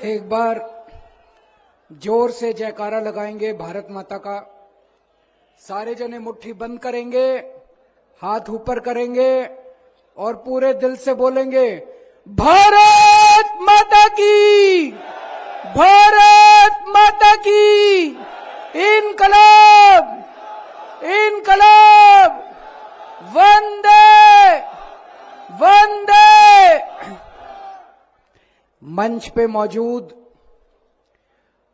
एक बार जोर से जयकारा लगाएंगे भारत माता का। सारे जने मुट्ठी बंद करेंगे, हाथ ऊपर करेंगे और पूरे दिल से बोलेंगे, भारत माता की, भारत माता की, इनकलाब, इनकलाब, वंदे वंदे। मंच पे मौजूद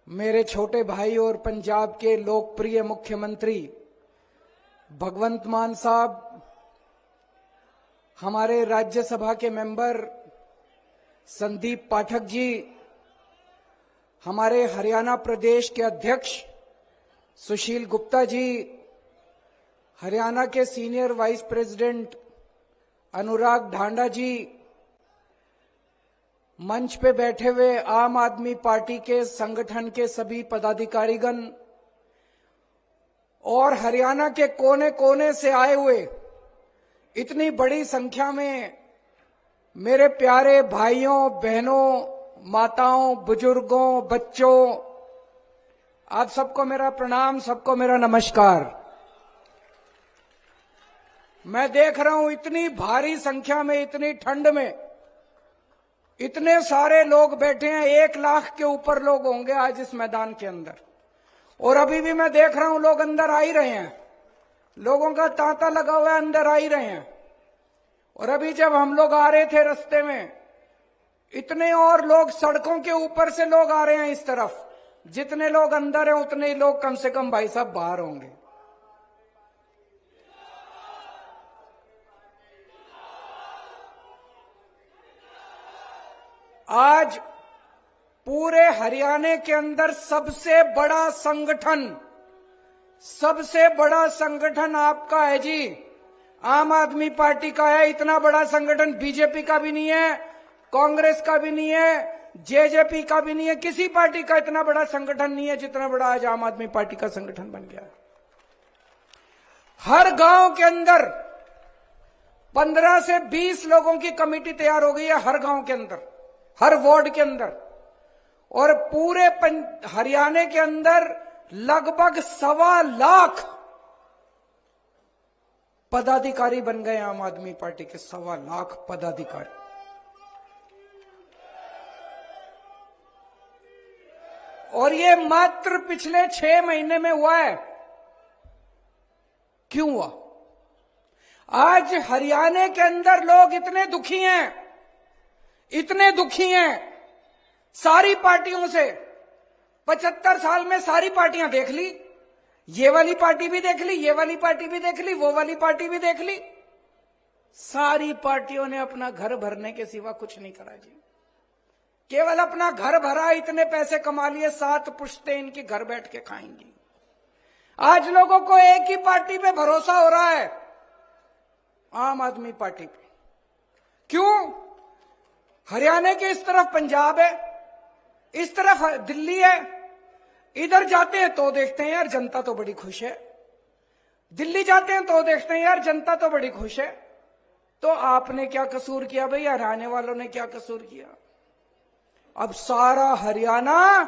मेरे छोटे भाई और पंजाब के लोकप्रिय मुख्यमंत्री भगवंत मान साहब, हमारे राज्यसभा के मेंबर संदीप पाठक जी, हमारे हरियाणा प्रदेश के अध्यक्ष सुशील गुप्ता जी, हरियाणा के सीनियर वाइस प्रेसिडेंट अनुराग ढांडा जी, मंच पे बैठे हुए आम आदमी पार्टी के संगठन के सभी पदाधिकारीगण और हरियाणा के कोने कोने से आए हुए इतनी बड़ी संख्या में मेरे प्यारे भाइयों बहनों, माताओं, बुजुर्गों, बच्चों, आप सबको मेरा प्रणाम, सबको मेरा नमस्कार। मैं देख रहा हूं इतनी भारी संख्या में, इतनी ठंड में इतने सारे लोग बैठे हैं। 1 लाख के ऊपर लोग होंगे आज इस मैदान के अंदर, और अभी भी मैं देख रहा हूं लोग अंदर आ ही रहे हैं। लोगों का तांता लगा हुआ है, अंदर आ ही रहे हैं। और अभी जब हम लोग आ रहे थे रास्ते में, इतने और लोग सड़कों के ऊपर से लोग आ रहे हैं इस तरफ। जितने लोग अंदर हैं उतने ही लोग कम से कम भाई साहब बाहर होंगे। आज पूरे हरियाणा के अंदर सबसे बड़ा संगठन आपका है जी, आम आदमी पार्टी का है। इतना बड़ा संगठन बीजेपी का भी नहीं है, कांग्रेस का भी नहीं है, जेजेपी का भी नहीं है, किसी पार्टी का इतना बड़ा संगठन नहीं है जितना बड़ा आज आम आदमी पार्टी का संगठन बन गया है। हर गांव के अंदर 15 से 20 लोगों की कमेटी तैयार हो गई है, हर गांव के अंदर, हर वार्ड के अंदर। और पूरे हरियाणा के अंदर लगभग 1.25 लाख पदाधिकारी बन गए आम आदमी पार्टी के। 1.25 लाख पदाधिकारी। और ये मात्र पिछले 6 महीने में हुआ है। क्यों हुआ? आज हरियाणा के अंदर लोग इतने दुखी हैं, इतने दुखी हैं सारी पार्टियों से। 75 साल में सारी पार्टियां देख ली, ये वाली पार्टी भी देख ली, ये वाली पार्टी भी देख ली, वो वाली पार्टी भी देख ली। सारी पार्टियों ने अपना घर भरने के सिवा कुछ नहीं करा जी। केवल अपना घर भरा, इतने पैसे कमा लिए, 7 पुश्तें इनकी घर बैठ के खाएंगी। आज लोगों को एक ही पार्टी पे भरोसा हो रहा है, आम आदमी पार्टी पे। क्यों? हरियाणा के इस तरफ पंजाब है, इस तरफ दिल्ली है। इधर जाते हैं तो देखते हैं यार जनता तो बड़ी खुश है, दिल्ली जाते हैं तो देखते हैं यार जनता तो बड़ी खुश है। तो आपने क्या कसूर किया भाई? हरियाणा वालों ने क्या कसूर किया? अब सारा हरियाणा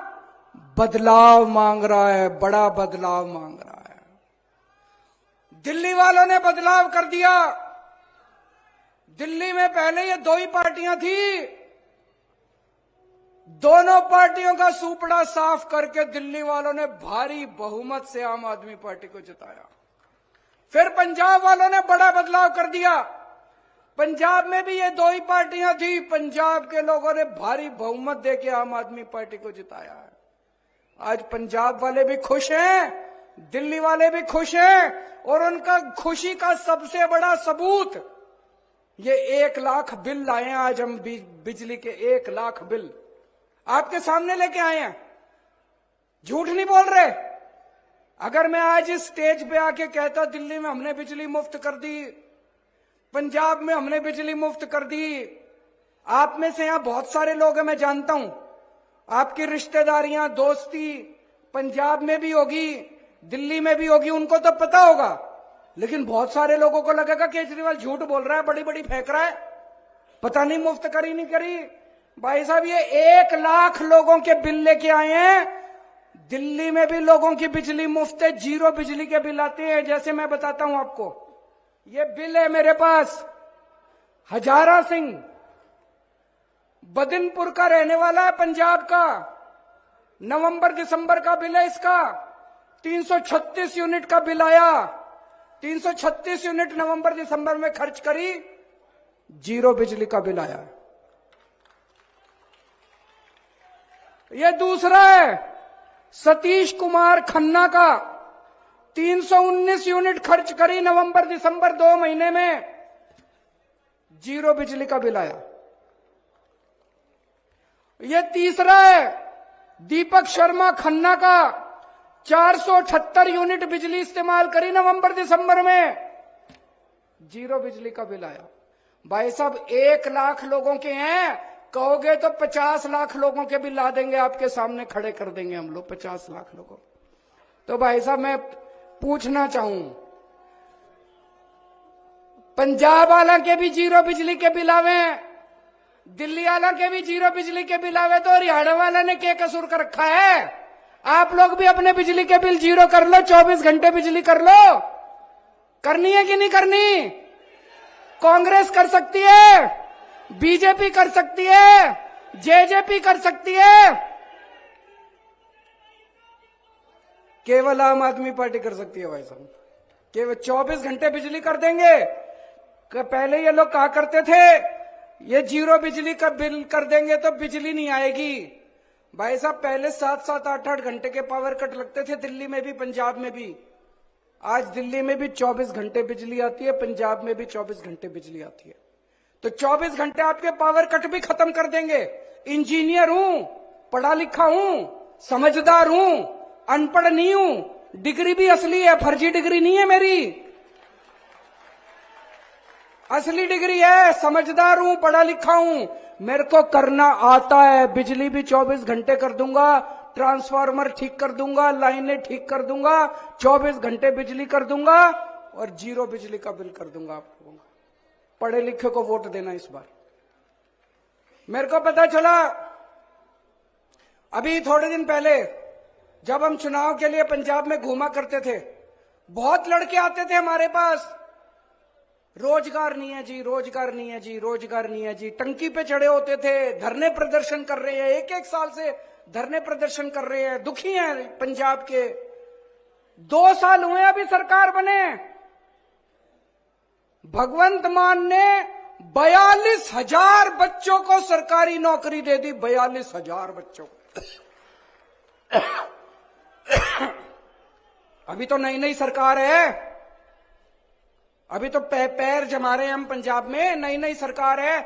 बदलाव मांग रहा है, बड़ा बदलाव मांग रहा है। दिल्ली वालों ने बदलाव कर दिया। दिल्ली में पहले ये 2 ही पार्टियां थी, दोनों पार्टियों का सूपड़ा साफ करके दिल्ली वालों ने भारी बहुमत से आम आदमी पार्टी को जिताया। फिर पंजाब वालों ने बड़ा बदलाव कर दिया। पंजाब में भी ये 2 ही पार्टियां थी, पंजाब के लोगों ने भारी बहुमत देके आम आदमी पार्टी को जिताया है। आज पंजाब वाले भी खुश हैं, दिल्ली वाले भी खुश हैं, और उनका खुशी का सबसे बड़ा सबूत ये 1 लाख बिल लाए हैं। आज हम बिजली के 1 लाख बिल आपके सामने लेके आए हैं, झूठ नहीं बोल रहे। अगर मैं आज इस स्टेज पे आके कहता दिल्ली में हमने बिजली मुफ्त कर दी, पंजाब में हमने बिजली मुफ्त कर दी, आप में से यहां बहुत सारे लोग हैं, मैं जानता हूं, आपकी रिश्तेदारियां, दोस्ती पंजाब में भी होगी, दिल्ली में भी होगी, उनको तो पता होगा। लेकिन बहुत सारे लोगों को लगेगा केजरीवाल झूठ बोल रहा है, बड़ी बड़ी फेंक रहा है, पता नहीं मुफ्त करी नहीं करी। भाई साहब ये 1 लाख लोगों के बिल लेके आए हैं। दिल्ली में भी लोगों की बिजली मुफ्त है, 0 बिजली के बिल आते हैं। जैसे मैं बताता हूं आपको, ये बिल है मेरे पास। हजारा सिंह बदिनपुर का रहने वाला है, पंजाब का। नवंबर दिसंबर का बिल है इसका। 336 यूनिट का बिल आया। 336 यूनिट नवंबर दिसंबर में खर्च करी, 0 बिजली का बिल आया। ये दूसरा है सतीश कुमार खन्ना का। 319 यूनिट खर्च करी नवंबर दिसंबर 2 महीने में, 0 बिजली का बिल आया। ये तीसरा है दीपक शर्मा खन्ना का। 478 यूनिट बिजली इस्तेमाल करी नवंबर दिसंबर में, 0 बिजली का बिल आया। भाई साहब 1 लाख लोगों के हैं, कहोगे तो 50 लाख लोगों के बिल ला देंगे, आपके सामने खड़े कर देंगे हम लोग 50 लाख लोगों। तो भाई साहब मैं पूछना चाहूं, पंजाब वाला के भी 0 बिजली के बिल आवे, दिल्ली वाला के भी 0 बिजली के बिल आवे, तो हरियाणा वाला ने क्या कसूर कर रखा है? आप लोग भी अपने बिजली के बिल 0 कर लो, 24 घंटे बिजली कर लो। करनी है कि नहीं करनी? कांग्रेस कर सकती है, बीजेपी कर सकती है, जेजेपी कर सकती है, केवल आम आदमी पार्टी कर सकती है। भाई साहब केवल 24 घंटे बिजली कर देंगे। पहले ये लोग कहा करते थे ये 0 बिजली का बिल कर देंगे तो बिजली नहीं आएगी। भाई साहब पहले 7-7, 8-8 घंटे के पावर कट लगते थे, दिल्ली में भी पंजाब में भी। आज दिल्ली में भी 24 घंटे बिजली आती है, पंजाब में भी 24 घंटे बिजली आती है। तो 24 घंटे आपके पावर कट भी खत्म कर देंगे। इंजीनियर हूं, पढ़ा लिखा हूं, समझदार हूं, अनपढ़ नहीं हूं, डिग्री भी असली है, फर्जी डिग्री नहीं है मेरी, असली डिग्री है। समझदार हूं, पढ़ा लिखा हूं, मेरे को करना आता है। बिजली भी 24 घंटे कर दूंगा, ट्रांसफार्मर ठीक कर दूंगा, लाइनें ठीक कर दूंगा, 24 घंटे बिजली कर दूंगा और 0 बिजली का बिल कर दूंगा आप लोगों को। पढ़े लिखे को वोट देना इस बार। मेरे को पता चला अभी थोड़े दिन पहले जब हम चुनाव के लिए पंजाब में घूमा करते थे, बहुत लड़के आते थे हमारे पास, रोजगार नहीं है जी, रोजगार नहीं है जी, रोजगार नहीं है जी। टंकी पे चढ़े होते थे, धरने प्रदर्शन कर रहे हैं, 1-1 साल से धरने प्रदर्शन कर रहे हैं, दुखी हैं पंजाब के। 2 साल हुए अभी सरकार बने, भगवंत मान ने 42,000 बच्चों को सरकारी नौकरी दे दी, 42,000 बच्चों को। अभी तो नई नई सरकार है, अभी तो पैर जमा रहे हैं हम पंजाब में, नई नई सरकार है।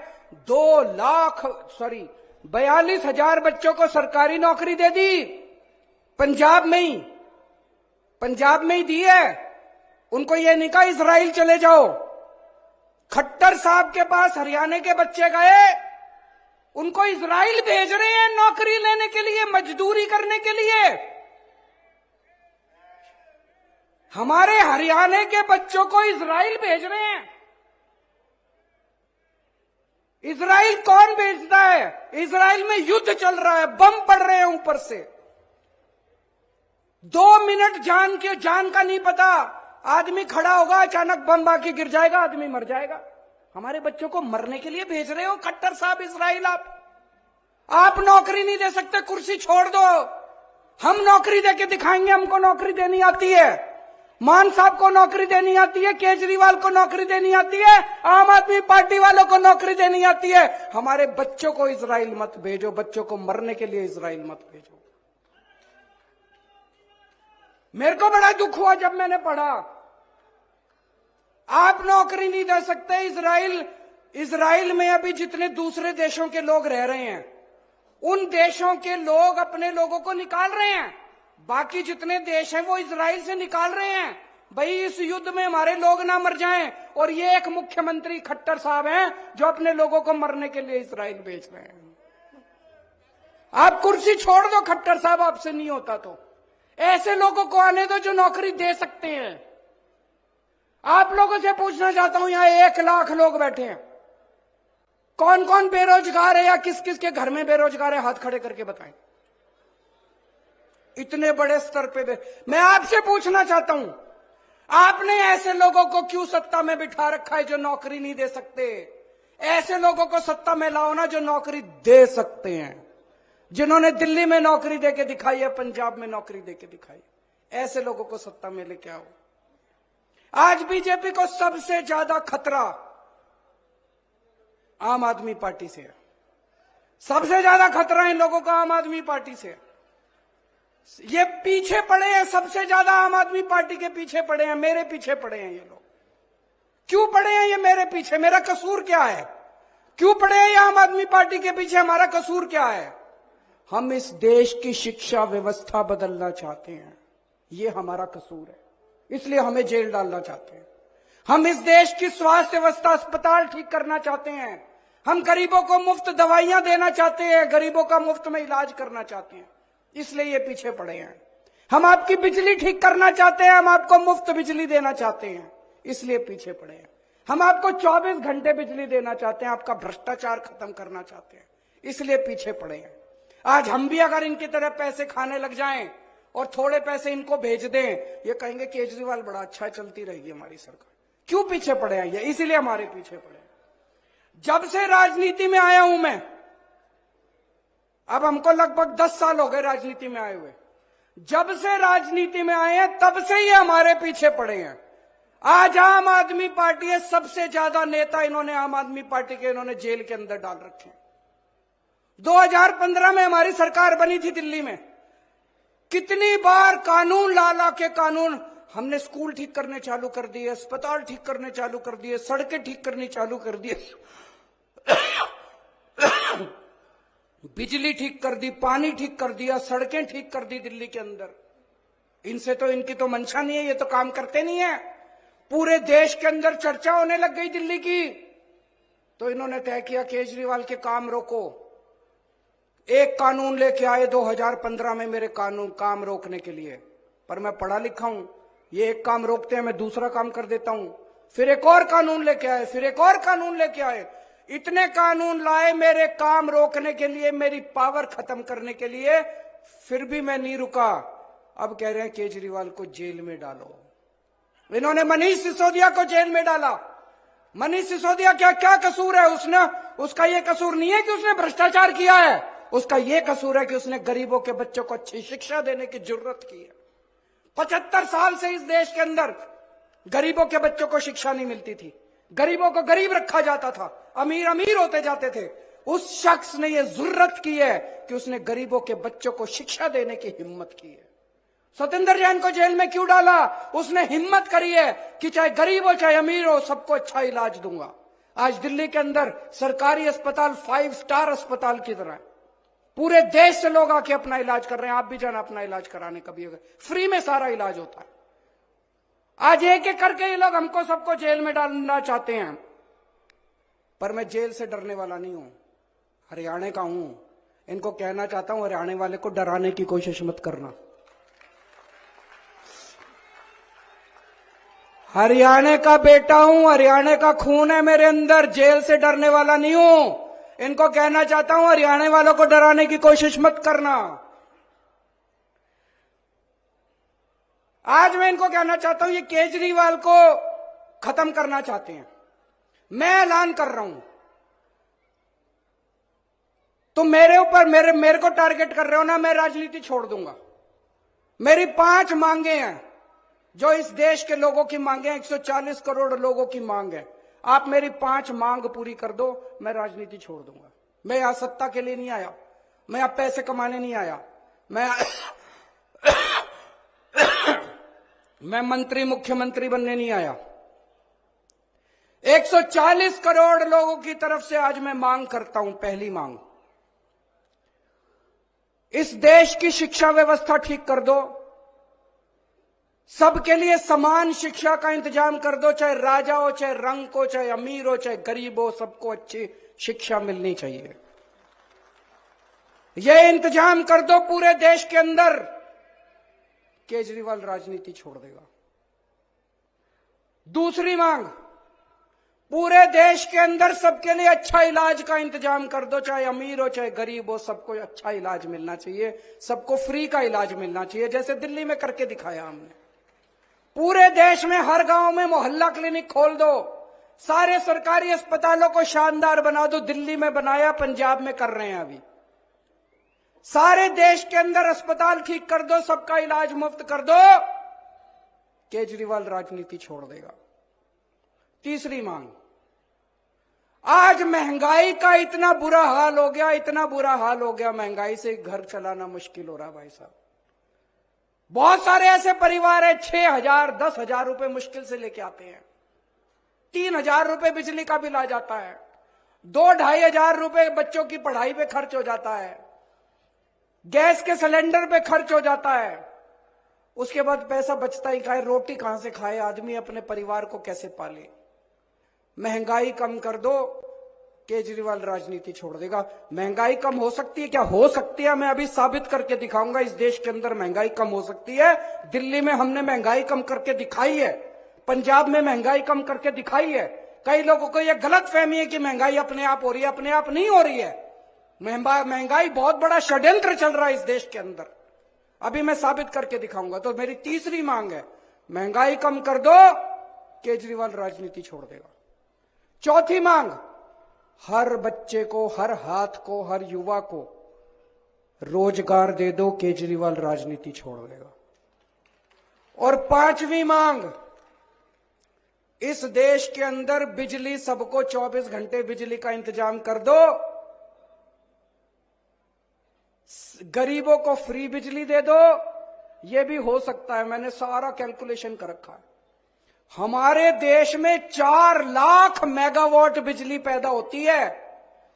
42,000 बच्चों को सरकारी नौकरी दे दी पंजाब में ही, पंजाब में ही दी है। उनको ये नहीं कहा इजराइल चले जाओ। खट्टर साहब के पास हरियाणा के बच्चे गए, उनको इजराइल भेज रहे हैं नौकरी लेने के लिए, मजदूरी करने के लिए। हमारे हरियाणा के बच्चों को इजराइल भेज रहे हैं। इजराइल कौन भेजता है? इजराइल में युद्ध चल रहा है, बम पड़ रहे हैं ऊपर से। 2 मिनट जान का नहीं पता, आदमी खड़ा होगा, अचानक बम आके गिर जाएगा, आदमी मर जाएगा। हमारे बच्चों को मरने के लिए भेज रहे हो खट्टर साहब इजराइल। आप नौकरी नहीं दे सकते, कुर्सी छोड़ दो, हम नौकरी देके दिखाएंगे, हमको नौकरी देनी आती है। मान साहब को नौकरी देनी आती है, केजरीवाल को नौकरी देनी आती है, आम आदमी पार्टी वालों को नौकरी देनी आती है। हमारे बच्चों को इजराइल मत भेजो, बच्चों को मरने के लिए इजराइल मत भेजो। मेरे को बड़ा दुख हुआ जब मैंने पढ़ा आप नौकरी नहीं दे सकते। इजराइल में अभी जितने दूसरे देशों के लोग रह रहे हैं, उन देशों के लोग अपने लोगों को निकाल रहे हैं, बाकी जितने देश हैं वो इजराइल से निकाल रहे हैं। भाई इस युद्ध में हमारे लोग ना मर जाएं। और ये एक मुख्यमंत्री खट्टर साहब हैं जो अपने लोगों को मरने के लिए इजराइल भेज रहे हैं। आप कुर्सी छोड़ दो खट्टर साहब, आपसे नहीं होता तो ऐसे लोगों को आने दो जो नौकरी दे सकते हैं। आप लोगों से पूछना चाहता हूं, यहां 1 लाख लोग बैठे हैं, कौन कौन बेरोजगार है या किस किस के घर में बेरोजगार है, हाथ खड़े करके बताएं। इतने बड़े स्तर पे मैं आपसे पूछना चाहता हूं, आपने ऐसे लोगों को क्यों सत्ता में बिठा रखा है जो नौकरी नहीं दे सकते? ऐसे लोगों को सत्ता में लाओ ना जो नौकरी दे सकते हैं, जिन्होंने दिल्ली में नौकरी देके दिखाई है, पंजाब में नौकरी देके दिखाई, ऐसे लोगों को सत्ता में लेके आओ। आज बीजेपी को सबसे ज्यादा खतरा आम आदमी पार्टी से है। सबसे ज्यादा खतरा इन लोगों का आम आदमी पार्टी से है। ये पीछे पड़े हैं, सबसे ज्यादा आम आदमी पार्टी के पीछे पड़े हैं, मेरे पीछे पड़े हैं ये लोग। क्यों पड़े हैं ये मेरे पीछे? मेरा कसूर क्या है? क्यों पड़े हैं ये आम आदमी पार्टी के पीछे? हमारा कसूर क्या है? हम इस देश की शिक्षा व्यवस्था बदलना चाहते हैं, ये हमारा कसूर है, इसलिए हमें जेल डालना चाहते हैं। हम इस देश की स्वास्थ्य व्यवस्था, अस्पताल ठीक करना चाहते हैं। हम गरीबों को मुफ्त दवाइयां देना चाहते हैं, गरीबों का मुफ्त में इलाज करना चाहते हैं, इसलिए ये पीछे पड़े हैं। हम आपकी बिजली ठीक करना चाहते हैं, हम आपको मुफ्त बिजली देना चाहते हैं, इसलिए पीछे पड़े हैं। हम आपको 24 घंटे बिजली देना चाहते हैं, आपका भ्रष्टाचार खत्म करना चाहते हैं, इसलिए पीछे पड़े हैं। आज हम भी अगर इनकी तरह पैसे खाने लग जाएं और थोड़े पैसे इनको भेज दें, ये कहेंगे केजरीवाल बड़ा अच्छा, चलती रहेगी हमारी सरकार। क्यों पीछे पड़े हैं ये? इसीलिए हमारे पीछे पड़े हैं। जब से राजनीति में आया हूं मैं, अब हमको लगभग 10 साल हो गए राजनीति में आए हुए, जब से राजनीति में आए हैं तब से ये हमारे पीछे पड़े हैं। आज आम आदमी पार्टी है, सबसे ज्यादा नेता इन्होंने आम आदमी पार्टी के इन्होंने जेल के अंदर डाल रखे हैं। 2015 में हमारी सरकार बनी थी दिल्ली में, कितनी बार कानून ला के कानून हमने स्कूल ठीक करने चालू कर दिए, अस्पताल ठीक करने चालू कर दिए, सड़कें ठीक करनी चालू कर दिए, बिजली ठीक कर दी, पानी ठीक कर दिया, सड़कें ठीक कर दी दिल्ली के अंदर। इनसे तो, इनकी तो मंशा नहीं है, ये तो काम करते नहीं है। पूरे देश के अंदर चर्चा होने लग गई दिल्ली की, तो इन्होंने तय किया केजरीवाल के काम रोको। एक कानून लेके आए 2015 में मेरे काम रोकने के लिए, पर मैं पढ़ा लिखा हूं, ये एक काम रोकते हैं मैं दूसरा काम कर देता हूं। फिर एक और कानून लेके आए, फिर एक और कानून लेके आए, इतने कानून लाए मेरे काम रोकने के लिए, मेरी पावर खत्म करने के लिए, फिर भी मैं नहीं रुका। अब कह रहे हैं केजरीवाल को जेल में डालो। इन्होंने मनीष सिसोदिया को जेल में डाला। मनीष सिसोदिया क्या कसूर है? उसका यह कसूर नहीं है कि उसने भ्रष्टाचार किया है, उसका यह कसूर है कि उसने गरीबों के बच्चों को अच्छी शिक्षा देने की जरूरत की है। 75 साल से इस देश के अंदर गरीबों के बच्चों को शिक्षा नहीं मिलती थी, गरीबों को गरीब रखा जाता था, अमीर अमीर होते जाते थे। उस शख्स ने यह जरूरत की है कि उसने गरीबों के बच्चों को शिक्षा देने की हिम्मत की है। सत्येंद्र जैन को जेल में क्यों डाला? उसने हिम्मत करी है कि चाहे गरीब हो चाहे अमीर हो, सबको अच्छा इलाज दूंगा। आज दिल्ली के अंदर सरकारी अस्पताल 5 स्टार अस्पताल की तरह है, पूरे देश से लोग आके अपना इलाज कर रहे हैं। आप भी जाना अपना इलाज कराने, कभी अगर फ्री में सारा इलाज होता है। आज एक एक करके ये लोग हमको सबको जेल में डालना चाहते हैं, पर मैं जेल से डरने वाला नहीं हूं, हरियाणा का हूं। इनको कहना चाहता हूं, हरियाणा वाले को डराने की कोशिश मत करना। हरियाणा का बेटा हूं, हरियाणा का खून है मेरे अंदर, जेल से डरने वाला नहीं हूं। इनको कहना चाहता हूं, हरियाणा वालों को डराने की कोशिश मत करना। आज मैं इनको कहना चाहता हूं, ये केजरीवाल को खत्म करना चाहते हैं। मैं ऐलान कर रहा हूं, तुम मेरे ऊपर मेरे को टारगेट कर रहे हो ना, मैं राजनीति छोड़ दूंगा। मेरी 5 मांगे हैं जो इस देश के लोगों की मांगे हैं, 140 करोड़ लोगों की मांग है। आप मेरी 5 मांग पूरी कर दो, मैं राजनीति छोड़ दूंगा। मैं यहां सत्ता के लिए नहीं आया, मैं यहां पैसे कमाने नहीं आया, मैं मंत्री मुख्यमंत्री बनने नहीं आया। 140 करोड़ लोगों की तरफ से आज मैं मांग करता हूं। पहली मांग, इस देश की शिक्षा व्यवस्था ठीक कर दो, सबके लिए समान शिक्षा का इंतजाम कर दो, चाहे राजा हो, चाहे रंग हो, चाहे अमीर हो, चाहे गरीब हो, सबको अच्छी शिक्षा मिलनी चाहिए। यह इंतजाम कर दो पूरे देश के अंदर, केजरीवाल राजनीति छोड़ देगा। दूसरी मांग, पूरे देश के अंदर सबके लिए अच्छा इलाज का इंतजाम कर दो, चाहे अमीर हो चाहे गरीब हो, सबको अच्छा इलाज मिलना चाहिए, सबको फ्री का इलाज मिलना चाहिए, जैसे दिल्ली में करके दिखाया हमने। पूरे देश में हर गांव में मोहल्ला क्लिनिक खोल दो, सारे सरकारी अस्पतालों को शानदार बना दो। दिल्ली में बनाया, पंजाब में कर रहे हैं अभी। सारे देश के अंदर अस्पताल ठीक कर दो, सबका इलाज मुफ्त कर दो। केजरीवाल राजनीति छोड़ देगा। तीसरी मांग, आज महंगाई का इतना बुरा हाल हो गया, इतना बुरा हाल हो गया, महंगाई से घर चलाना मुश्किल हो रहा भाई साहब। बहुत सारे ऐसे परिवार है 6,000 10,000 रुपए मुश्किल से लेके आते हैं, 3,000 रुपए बिजली का बिल आ जाता है, 2-2,500 रुपए बच्चों की पढ़ाई पे खर्च हो जाता है, गैस के सिलेंडर पे खर्च हो जाता है। उसके बाद पैसा बचता ही खाए, रोटी कहां से खाए आदमी, अपने परिवार को कैसे पाले। महंगाई कम कर दो, केजरीवाल राजनीति छोड़ देगा। महंगाई कम हो सकती है क्या? हो सकती है, मैं अभी साबित करके दिखाऊंगा। इस देश के अंदर महंगाई कम हो सकती है। दिल्ली में हमने महंगाई कम करके दिखाई है, पंजाब में महंगाई कम करके दिखाई है। कई लोगों को यह गलत फहमी है कि महंगाई अपने आप हो रही है, अपने आप नहीं हो रही है। महंगाई बहुत बड़ा षड्यंत्र चल रहा है इस देश के अंदर, अभी मैं साबित करके दिखाऊंगा। तो मेरी तीसरी मांग है, महंगाई कम कर दो, केजरीवाल राजनीति छोड़ देगा। चौथी मांग, हर बच्चे को, हर हाथ को, हर युवा को रोजगार दे दो, केजरीवाल राजनीति छोड़ देगा। और पांचवी मांग, इस देश के अंदर बिजली सबको 24 घंटे बिजली का इंतजाम कर दो, गरीबों को फ्री बिजली दे दो। यह भी हो सकता है, मैंने सारा कैलकुलेशन कर रखा है। हमारे देश में 4 लाख मेगावाट बिजली पैदा होती है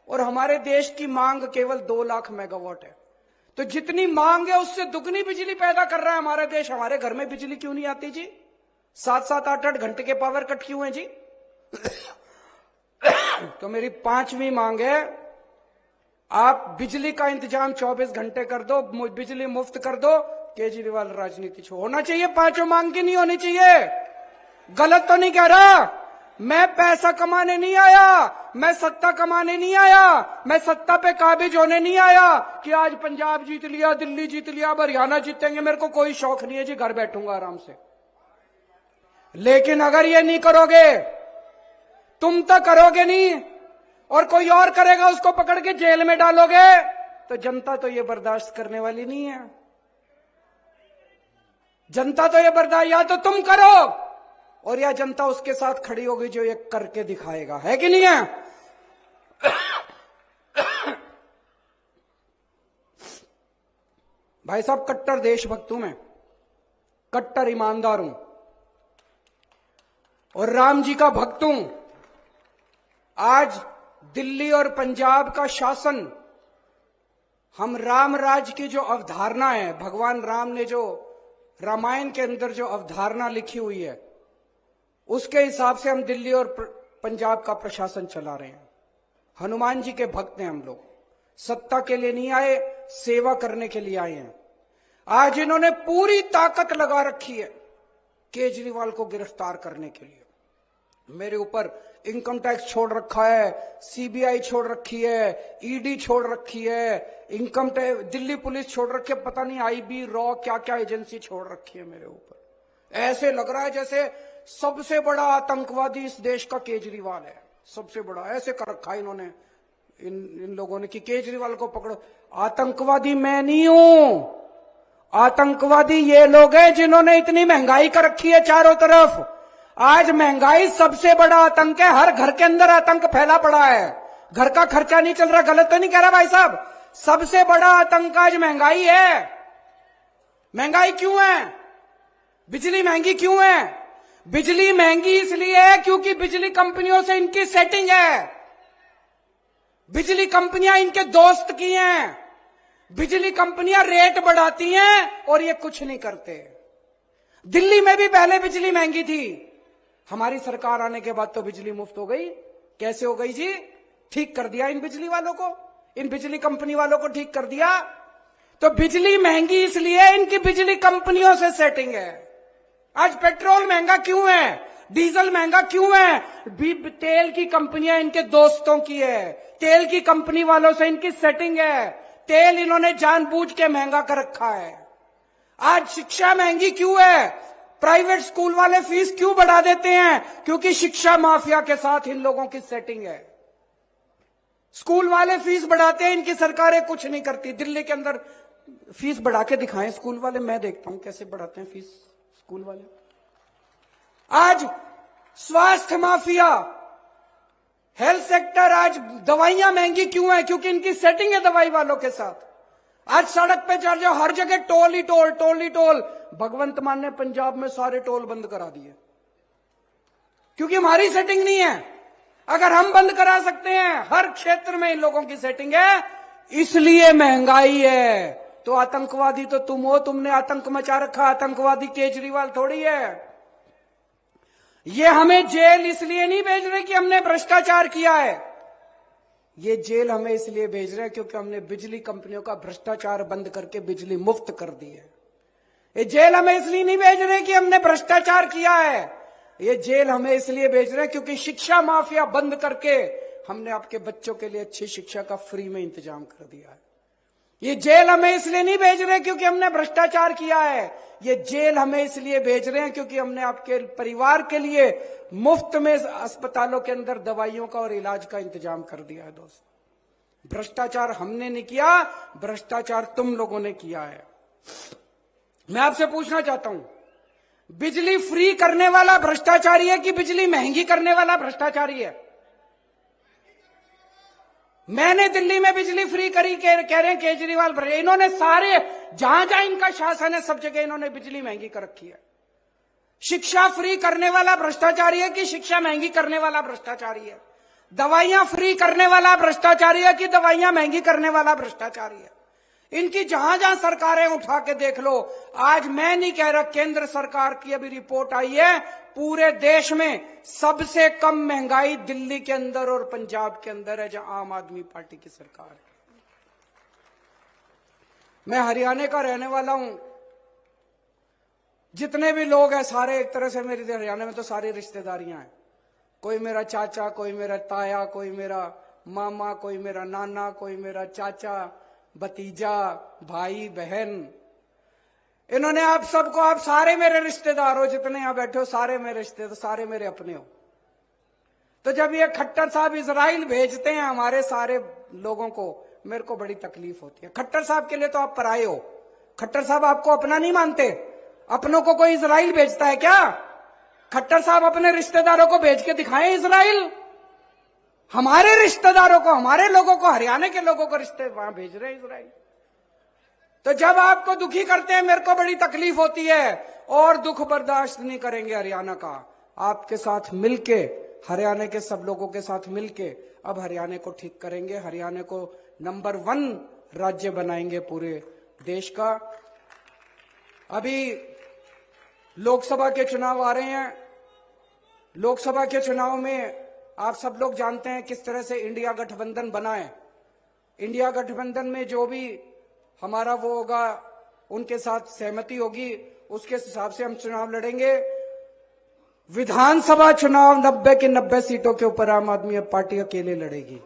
और हमारे देश की मांग केवल 2 लाख मेगावाट है। तो जितनी मांग है उससे दुगनी बिजली पैदा कर रहा है हमारा देश। हमारे घर में बिजली क्यों नहीं आती जी? 7-7 8-8 घंटे के पावर कट क्यों है जी? तो मेरी पांचवी मांग है, आप बिजली का इंतजाम 24 घंटे कर दो, बिजली मुफ्त कर दो, केजरीवाल राजनीति छोड़। होना चाहिए पांचों मांग की, नहीं होनी चाहिए। गलत तो नहीं कह रहा, मैं पैसा कमाने नहीं आया, मैं सत्ता कमाने नहीं आया, मैं सत्ता पे काबिज होने नहीं आया कि आज पंजाब जीत लिया, दिल्ली जीत लिया, हरियाणा जीतेंगे। मेरे को कोई शौक नहीं है जी, घर बैठूंगा आराम से। लेकिन अगर ये नहीं करोगे, तुम तो करोगे नहीं और कोई और करेगा, उसको पकड़ के जेल में डालोगे, तो जनता तो ये बर्दाश्त करने वाली नहीं है। जनता तो ये बर्दाश्त, या तो तुम करो और या जनता उसके साथ खड़ी होगी जो ये करके दिखाएगा, है कि नहीं है? भाई साहब, कट्टर देशभक्त हूं मैं, कट्टर ईमानदार हूं और राम जी का भक्त हूं। आज दिल्ली और पंजाब का शासन, हम राम राज की जो अवधारणा है, भगवान राम ने जो रामायण के अंदर जो अवधारणा लिखी हुई है, उसके हिसाब से हम दिल्ली और पंजाब का प्रशासन चला रहे हैं। हनुमान जी के भक्त हैं हम लोग, सत्ता के लिए नहीं आए, सेवा करने के लिए आए हैं। आज इन्होंने पूरी ताकत लगा रखी है केजरीवाल को गिरफ्तार करने के लिए। मेरे ऊपर इनकम टैक्स छोड़ रखा है, सीबीआई छोड़ रखी है, ईडी छोड़ रखी है, इनकम टैक्स, दिल्ली पुलिस छोड़ रखी है, पता नहीं आईबी, रॉ, क्या क्या एजेंसी छोड़ रखी है मेरे ऊपर। ऐसे लग रहा है जैसे सबसे बड़ा आतंकवादी इस देश का केजरीवाल है, सबसे बड़ा। ऐसे कर रखा है इन्होंने, इन लोगों ने कि केजरीवाल को पकड़ो। आतंकवादी मैं नहीं हूं, आतंकवादी ये लोग हैं जिन्होंने इतनी महंगाई कर रखी है चारों तरफ। आज महंगाई सबसे बड़ा आतंक है, हर घर के अंदर आतंक फैला पड़ा है, घर का खर्चा नहीं चल रहा। गलत तो नहीं कह रहा भाई साहब? सबसे बड़ा आतंक आज महंगाई है। महंगाई क्यों है? बिजली महंगी क्यों है? बिजली महंगी इसलिए है क्योंकि बिजली कंपनियों से इनकी सेटिंग है, बिजली कंपनियां इनके दोस्त की हैं, बिजली कंपनियां रेट बढ़ाती हैं और ये कुछ नहीं करते। दिल्ली में भी पहले बिजली महंगी थी, हमारी सरकार आने के बाद तो बिजली मुफ्त हो गई। कैसे हो गई जी? ठीक कर दिया इन बिजली वालों को, इन बिजली कंपनी वालों को ठीक कर दिया। तो बिजली महंगी इसलिए इनकी बिजली कंपनियों से सेटिंग है। आज पेट्रोल महंगा क्यों है? डीजल महंगा क्यों है? तेल की कंपनियां इनके दोस्तों की है, तेल की कंपनी वालों से इनकी सेटिंग है, तेल इन्होंने जानबूझ के महंगा कर रखा है। आज शिक्षा महंगी क्यों है? प्राइवेट स्कूल वाले फीस क्यों बढ़ा देते हैं? क्योंकि शिक्षा माफिया के साथ इन लोगों की सेटिंग है। स्कूल वाले फीस बढ़ाते हैं, इनकी सरकारें कुछ नहीं करती। दिल्ली के अंदर फीस बढ़ा के दिखाएं स्कूल वाले, मैं देखता हूं कैसे बढ़ाते हैं फीस स्कूल वाले। आज स्वास्थ्य माफिया, हेल्थ सेक्टर, आज दवाइयां महंगी क्यों है? क्योंकि इनकी सेटिंग है दवाई वालों के साथ। आज सड़क पे चढ़ जाओ, हर जगह टोल ही टोल, टोल ही टोल। भगवंत मान ने पंजाब में सारे टोल बंद करा दिए क्योंकि हमारी सेटिंग नहीं है। अगर हम बंद करा सकते हैं, हर क्षेत्र में इन लोगों की सेटिंग है, इसलिए महंगाई है। तो आतंकवादी तो तुम हो, तुमने आतंक मचा रखा। आतंकवादी केजरीवाल थोड़ी है। ये हमें जेल इसलिए नहीं भेज रहे कि हमने भ्रष्टाचार किया है, ये जेल हमें इसलिए भेज रहे हैं क्योंकि हमने बिजली कंपनियों का भ्रष्टाचार बंद करके बिजली मुफ्त कर दी है। ये जेल हमें इसलिए नहीं भेज रहे कि हमने भ्रष्टाचार किया है, ये जेल हमें इसलिए भेज रहे हैं क्योंकि शिक्षा माफिया बंद करके हमने आपके बच्चों के लिए अच्छी शिक्षा का फ्री में इंतजाम कर दिया है। ये जेल हमें इसलिए नहीं भेज रहे क्योंकि हमने भ्रष्टाचार किया है, ये जेल हमें इसलिए भेज रहे हैं क्योंकि हमने आपके परिवार के लिए मुफ्त में अस्पतालों के अंदर दवाइयों का और इलाज का इंतजाम कर दिया है। दोस्त, भ्रष्टाचार हमने नहीं किया, भ्रष्टाचार तुम लोगों ने किया है। मैं आपसे पूछना चाहता हूं, बिजली फ्री करने वाला भ्रष्टाचारी है कि बिजली महंगी करने वाला भ्रष्टाचारी है? मैंने दिल्ली में बिजली फ्री करी, कह रहे हैं केजरीवाल। इन्होंने सारे जहां जहां इनका शासन है सब जगह इन्होंने बिजली महंगी कर रखी है। शिक्षा फ्री करने वाला भ्रष्टाचारी है कि शिक्षा महंगी करने वाला भ्रष्टाचारी है? दवाइयां फ्री करने वाला भ्रष्टाचारी है कि दवाइयां महंगी करने वाला भ्रष्टाचारी है? इनकी जहां जहां सरकारें उठा के देख लो। आज मैं नहीं कह रहा, केंद्र सरकार की अभी रिपोर्ट आई है, पूरे देश में सबसे कम महंगाई दिल्ली के अंदर और पंजाब के अंदर है, जहां आम आदमी पार्टी की सरकार है। मैं हरियाणा का रहने वाला हूं। जितने भी लोग हैं सारे एक तरह से मेरी हरियाणा में तो सारी रिश्तेदारियां हैं। कोई मेरा चाचा, कोई मेरा ताया, कोई मेरा मामा, कोई मेरा नाना, कोई मेरा चाचा, भतीजा, भाई बहन। इन्होंने आप सबको, आप सारे मेरे रिश्तेदार हो, जितने यहां बैठे हो सारे मेरे रिश्तेदार, सारे मेरे अपने हो। तो जब ये खट्टर साहब इजराइल भेजते हैं हमारे सारे लोगों को, मेरे को बड़ी तकलीफ होती है। खट्टर साहब के लिए तो आप पराये हो। खट्टर साहब आपको अपना नहीं मानते। अपनों को कोई इजराइल भेजता है क्या? खट्टर साहब अपने रिश्तेदारों को भेज के दिखाएं इजराइल। हमारे रिश्तेदारों को, हमारे लोगों को, हरियाणा के लोगों को रिश्ते वहां भेज रहे हैं इजराइल। तो जब आपको दुखी करते हैं मेरे को बड़ी तकलीफ होती है, और दुख बर्दाश्त नहीं करेंगे हरियाणा का। आपके साथ मिलके, हरियाणा के सब लोगों के साथ मिलके अब हरियाणा को ठीक करेंगे। हरियाणा को नंबर 1 राज्य बनाएंगे पूरे देश का। अभी लोकसभा के चुनाव आ रहे हैं। लोकसभा के चुनाव में आप सब लोग जानते हैं किस तरह से इंडिया गठबंधन बना है। इंडिया गठबंधन में जो भी हमारा वो होगा, उनके साथ सहमति होगी, उसके हिसाब से हम चुनाव लड़ेंगे। विधानसभा चुनाव 90 की 90 सीटों के ऊपर आम आदमी पार्टी अकेले लड़ेगी।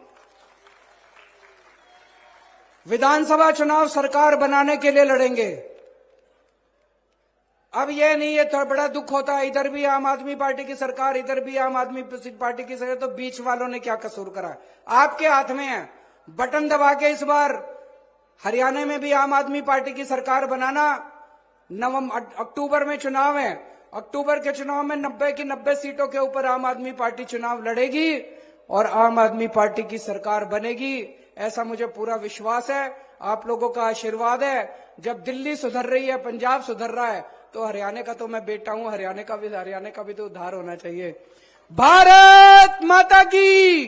विधानसभा चुनाव सरकार बनाने के लिए लड़ेंगे। अब ये नहीं है, तो बड़ा दुख होता है, इधर भी आम आदमी पार्टी की सरकार, इधर भी आम आदमी पार्टी की सरकार, तो बीच वालों ने क्या कसूर करा? आपके हाथ में है, बटन दबा के इस बार हरियाणा में भी आम आदमी पार्टी की सरकार बनाना। अक्टूबर में चुनाव है। अक्टूबर के चुनाव में 90 की 90 सीटों के ऊपर आम आदमी पार्टी चुनाव लड़ेगी और आम आदमी पार्टी की सरकार बनेगी। ऐसा मुझे पूरा विश्वास है। आप लोगों का आशीर्वाद है। जब दिल्ली सुधर रही है, पंजाब सुधर रहा है, तो हरियाणा का तो मैं बेटा हूं, हरियाणा का भी तो उद्धार होना चाहिए। भारत माता की।